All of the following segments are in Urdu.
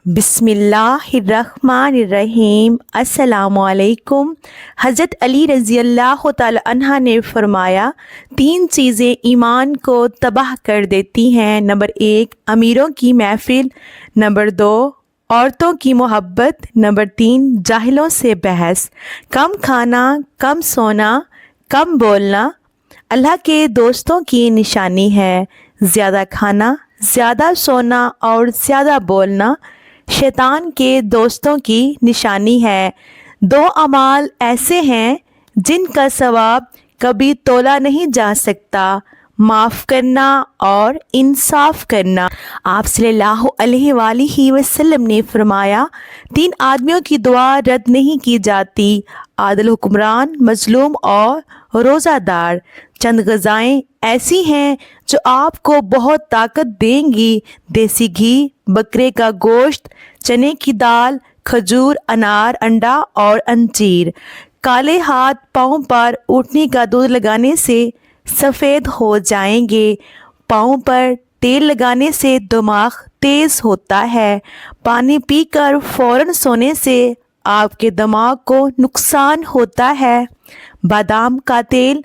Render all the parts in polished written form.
بسم اللہ الرحمن الرحیم۔ السلام علیکم۔ حضرت علی رضی اللہ تعالی عنہ نے فرمایا 3 چیزیں ایمان کو تباہ کر دیتی ہیں۔ نمبر 1 امیروں کی محفل، نمبر 2 عورتوں کی محبت، نمبر 3 جاہلوں سے بحث۔ کم کھانا، کم سونا، کم بولنا اللہ کے دوستوں کی نشانی ہے۔ زیادہ کھانا، زیادہ سونا اور زیادہ بولنا شیطان کے دوستوں کی نشانی ہے۔ 2 اعمال ایسے ہیں جن کا ثواب کبھی تولا نہیں جا سکتا، معاف کرنا اور انصاف کرنا۔ آپ صلی اللہ علیہ وآلہ وسلم نے فرمایا 3 آدمیوں کی دعا رد نہیں کی جاتی: عادل حکمران، مظلوم اور روزہ دار۔ چند غذائیں ایسی ہیں جو آپ کو بہت طاقت دیں گی: دیسی گھی، بکرے کا گوشت، چنے کی دال، کھجور، انار، انڈا اور انجیر۔ کالے ہاتھ پاؤں پر اونٹنی کا دودھ لگانے سے سفید ہو جائیں گے۔ پاؤں پر تیل لگانے سے دماغ تیز ہوتا ہے۔ پانی پی کر فوراً سونے سے آپ کے دماغ کو نقصان ہوتا ہے۔ بادام کا تیل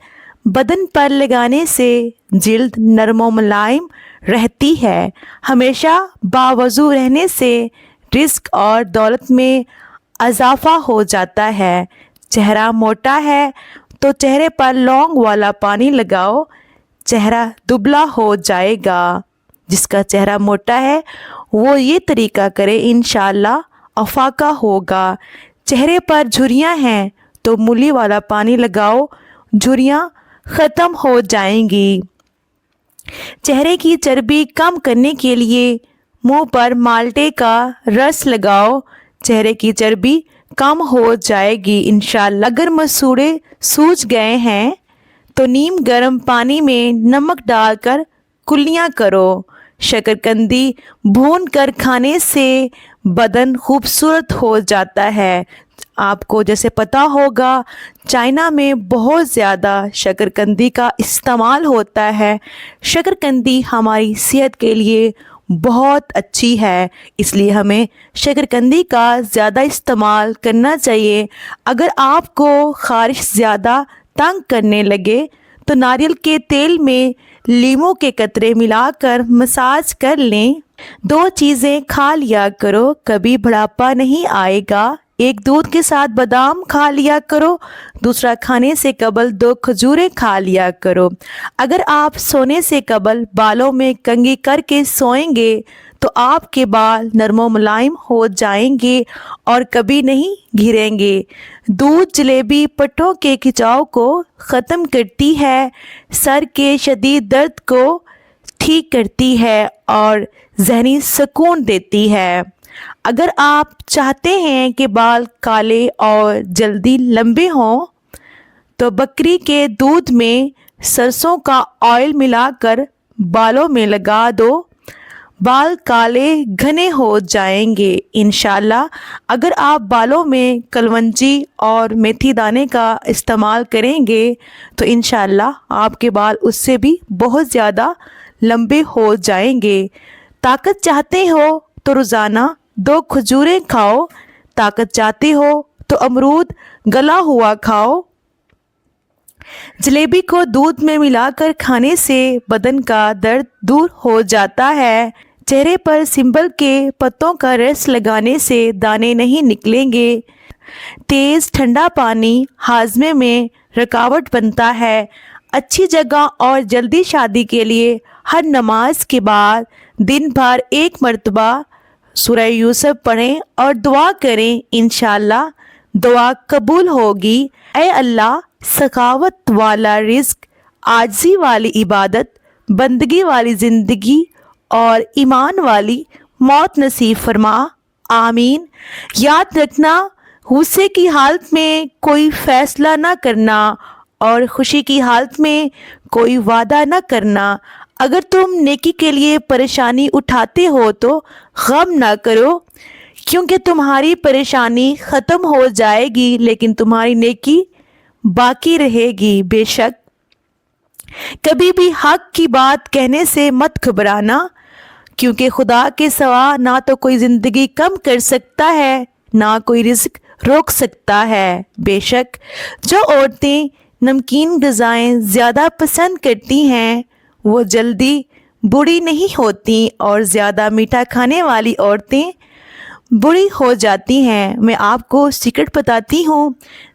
بدن پر لگانے سے جلد نرم و ملائم رہتی ہے۔ ہمیشہ باوضو رہنے سے رزق اور دولت میں اضافہ ہو جاتا ہے۔ چہرہ موٹا ہے تو چہرے پر لونگ والا پانی لگاؤ، چہرہ دبلا ہو جائے گا۔ جس کا چہرہ موٹا ہے وہ یہ طریقہ کرے، انشاءاللہ افاقہ ہوگا۔ چہرے پر جھریاں ہیں تو مولی والا پانی لگاؤ، جھریاں ختم ہو جائیں گی۔ چہرے کی چربی کم کرنے کے لیے منہ پر مالٹے کا رس لگاؤ، چہرے کی چربی کم ہو جائے گی انشاءاللہ۔ اگر مسوڑے سوج گئے ہیں تو نیم گرم پانی میں نمک ڈال کر کلیاں کرو۔ شکرکندی بھون کر کھانے سے بدن خوبصورت ہو جاتا ہے۔ آپ کو جیسے پتہ ہوگا چائنا میں بہت زیادہ شکرکندی کا استعمال ہوتا ہے۔ شکرکندی ہماری صحت کے لیے بہت اچھی ہے، اس لیے ہمیں شکرکندی کا زیادہ استعمال کرنا چاہیے۔ اگر آپ کو خارش زیادہ تنگ کرنے لگے تو ناریل کے تیل میں لیموں کے قطرے ملا کر مساج کر لیں۔ 2 چیزیں کھا لیا کرو، کبھی بڑھاپا نہیں آئے گا۔ ایک دودھ کے ساتھ بادام کھا لیا کرو، دوسرا کھانے سے قبل 2 کھجوریں کھا لیا کرو۔ اگر آپ سونے سے قبل بالوں میں کنگھی کر کے سوئیں گے تو آپ کے بال نرم و ملائم ہو جائیں گے اور کبھی نہیں گھریں گے۔ دودھ جلیبی پٹھوں کے کھچاؤ کو ختم کرتی ہے، سر کے شدید درد کو ٹھیک کرتی ہے اور ذہنی سکون دیتی ہے۔ اگر آپ چاہتے ہیں کہ بال کالے اور جلدی لمبے ہوں تو بکری کے دودھ میں سرسوں کا آئل ملا کر بالوں میں لگا دو، بال کالے گھنے ہو جائیں گے انشاءاللہ۔ اگر آپ بالوں میں کلونجی اور میتھی دانے کا استعمال کریں گے تو انشاءاللہ آپ کے بال اس سے بھی بہت زیادہ لمبے ہو جائیں گے۔ طاقت چاہتے ہو تو روزانہ 2 کھجوریں کھاؤ، طاقت چاہتے ہو تو امرود گلا ہوا کھاؤ۔ جلیبی کو دودھ میں ملا کر کھانے سے بدن کا درد دور ہو جاتا ہے۔ چہرے پر سنبل کے پتوں کا رس لگانے سے دانے نہیں نکلیں گے۔ تیز ٹھنڈا پانی ہاضمے میں رکاوٹ بنتا ہے۔ اچھی جگہ اور جلدی شادی کے لیے ہر نماز کے بعد دن بھر 1 مرتبہ سورہ یوسف پڑھیں اور دعا کریں، انشاءاللہ دعا قبول ہوگی۔ اے اللہ، سخاوت والا رزق، عاجزی والی عبادت، بندگی والی زندگی اور ایمان والی موت نصیب فرما، آمین۔ یاد رکھنا، غصے کی حالت میں کوئی فیصلہ نہ کرنا اور خوشی کی حالت میں کوئی وعدہ نہ کرنا۔ اگر تم نیکی کے لیے پریشانی اٹھاتے ہو تو غم نہ کرو، کیونکہ تمہاری پریشانی ختم ہو جائے گی لیکن تمہاری نیکی باقی رہے گی۔ بے شک کبھی بھی حق کی بات کہنے سے مت گھبرانا، کیونکہ خدا کے سوا نہ تو کوئی زندگی کم کر سکتا ہے نہ کوئی رزق روک سکتا ہے۔ بے شک جو عورتیں نمکین غذائیں زیادہ پسند کرتی ہیں وہ جلدی بوڑھی نہیں ہوتی، اور زیادہ میٹھا کھانے والی عورتیں بوڑھی ہو جاتی ہیں۔ میں آپ کو سیکرٹ بتاتی ہوں،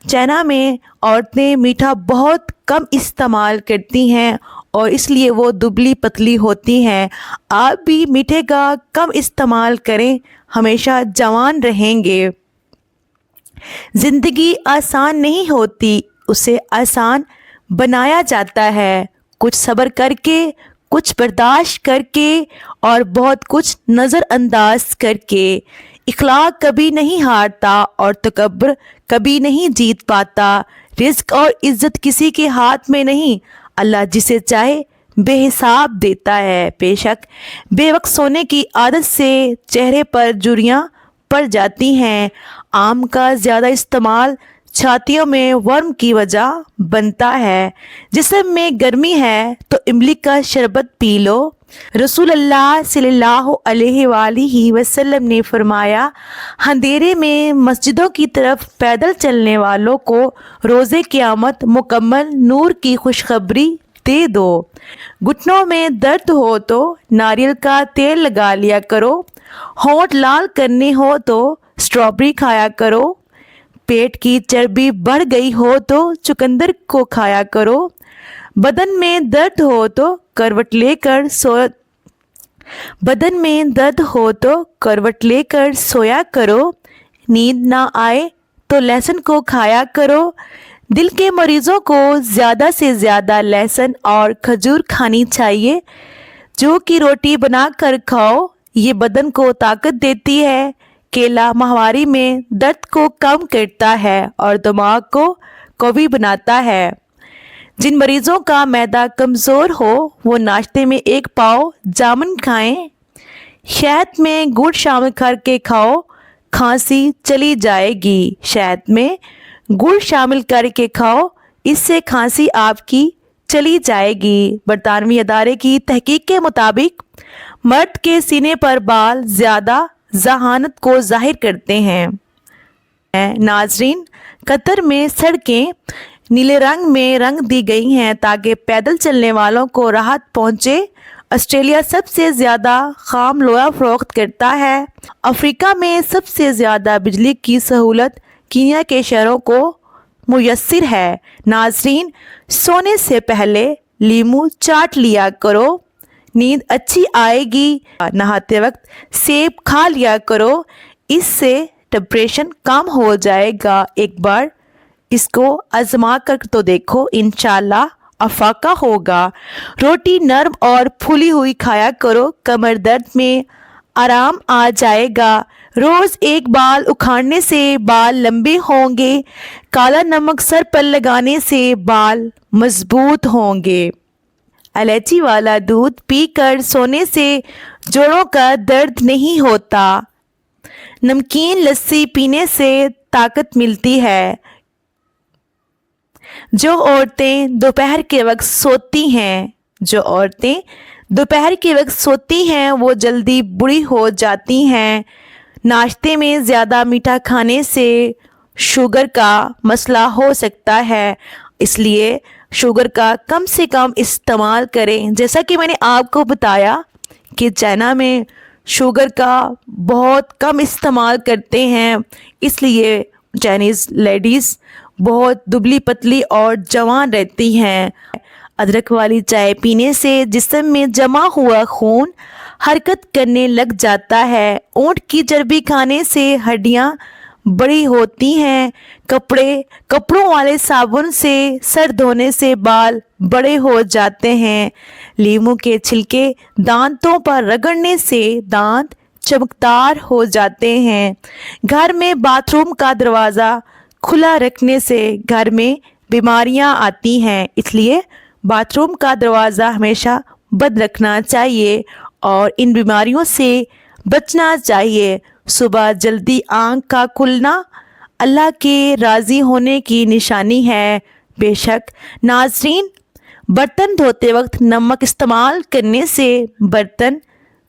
چائنا میں عورتیں میٹھا بہت کم استعمال کرتی ہیں اور اس لیے وہ دبلی پتلی ہوتی ہیں۔ آپ بھی میٹھے کا کم استعمال کریں، ہمیشہ جوان رہیں گے۔ زندگی آسان نہیں ہوتی، اسے آسان بنایا جاتا ہے، کچھ صبر کر کے، کچھ برداشت کر کے اور بہت کچھ نظر انداز کر کے۔ اخلاق کبھی نہیں ہارتا اور تکبر کبھی نہیں جیت پاتا۔ رزق اور عزت کسی کے ہاتھ میں نہیں، اللہ جسے چاہے بے حساب دیتا ہے۔ بے شک بے وقت سونے کی عادت سے چہرے پر جھریاں پڑ جاتی ہیں۔ آم کا زیادہ استعمال چھاتیوں میں ورم کی وجہ بنتا ہے۔ جسم میں گرمی ہے تو املی کا شربت پی لو۔ رسول اللہ صلی اللہ علیہ وآلہ وسلم نے فرمایا، اندھیرے میں مسجدوں کی طرف پیدل چلنے والوں کو روز قیامت مکمل نور کی خوشخبری دے دو۔ گھٹنوں میں درد ہو تو ناریل کا تیل لگا لیا کرو، ہونٹ لال کرنے ہو تو اسٹرابری کھایا کرو، پیٹ کی چربی بڑھ گئی ہو تو چقندر کو کھایا کرو، بدن میں درد ہو تو کروٹ لے کر سویا کرو، نیند نہ آئے تو لہسن کو کھایا کرو۔ دل کے مریضوں کو زیادہ سے زیادہ لہسن اور کھجور کھانی چاہیے۔ جو کی روٹی بنا کر کھاؤ، یہ بدن کو طاقت دیتی ہے۔ کیلا ماہواری میں درد کو کم کرتا ہے اور دماغ کو قوی بناتا ہے۔ جن مریضوں کا معدہ کمزور ہو وہ ناشتے میں 1 پاؤ جامن کھائیں، شہد میں گڑ شامل کر کے کھاؤ، کھانسی چلی جائے گی۔ شہد میں گڑ شامل کر کے کھاؤ، اس سے کھانسی آپ کی چلی جائے گی۔ برطانوی ادارے کی تحقیق کے مطابق مرد کے سینے پر بال زیادہ ذہانت کو ظاہر کرتے ہیں۔ ناظرین، قطر میں سڑکیں نیلے رنگ میں رنگ دی گئی ہیں تاکہ پیدل چلنے والوں کو راحت پہنچے۔ آسٹریلیا سب سے زیادہ خام لوہا فروخت کرتا ہے۔ افریقہ میں سب سے زیادہ بجلی کی سہولت کینیا کے شہروں کو میسر ہے۔ ناظرین، سونے سے پہلے لیموں چاٹ لیا کرو، نیند اچھی آئے گی۔ نہاتے وقت سیب کھا لیا کرو، اس سے ڈپریشن کم ہو جائے گا۔ ایک بار اس کو آزما کر تو دیکھو، انشاءاللہ افاقہ ہوگا۔ روٹی نرم اور پھولی ہوئی کھایا کرو، کمر درد میں آرام آ جائے گا۔ روز 1 بال اکھاڑنے سے بال لمبے ہوں گے، کالا نمک سر پر لگانے سے بال مضبوط ہوں گے۔ الائچی والا دودھ پی کر سونے سے جوڑوں کا درد نہیں ہوتا۔ نمکین لسی پینے سے طاقت ملتی ہے۔ جو عورتیں دوپہر کے وقت سوتی ہیں وہ جلدی بوڑھی ہو جاتی ہیں۔ ناشتے میں زیادہ میٹھا کھانے سے شوگر کا مسئلہ ہو سکتا ہے، اس لیے شوگر کا کم سے کم استعمال کریں۔ جیسا کہ میں نے آپ کو بتایا کہ چائنا میں شوگر کا بہت کم استعمال کرتے ہیں، اس لیے چائنیز لیڈیز بہت دبلی پتلی اور جوان رہتی ہیں۔ ادرک والی چائے پینے سے جسم میں جمع ہوا خون حرکت کرنے لگ جاتا ہے۔ اونٹ کی چربی کھانے سے ہڈیاں بڑی ہوتی ہیں۔ کپڑوں والے صابن سے سر دھونے سے بال بڑے ہو جاتے ہیں۔ لیموں کے چھلکے دانتوں پر رگڑنے سے دانت چمکدار ہو جاتے ہیں۔ گھر میں باتھ روم کا دروازہ کھلا رکھنے سے گھر میں بیماریاں آتی ہیں، اس لیے باتھ روم کا دروازہ ہمیشہ بند رکھنا چاہیے اور ان بیماریوں سے بچنا چاہیے۔ صبح جلدی آنکھ کا کھلنا اللہ کے راضی ہونے کی نشانی ہے۔ بے شک ناظرین، برتن دھوتے وقت نمک استعمال کرنے سے برتن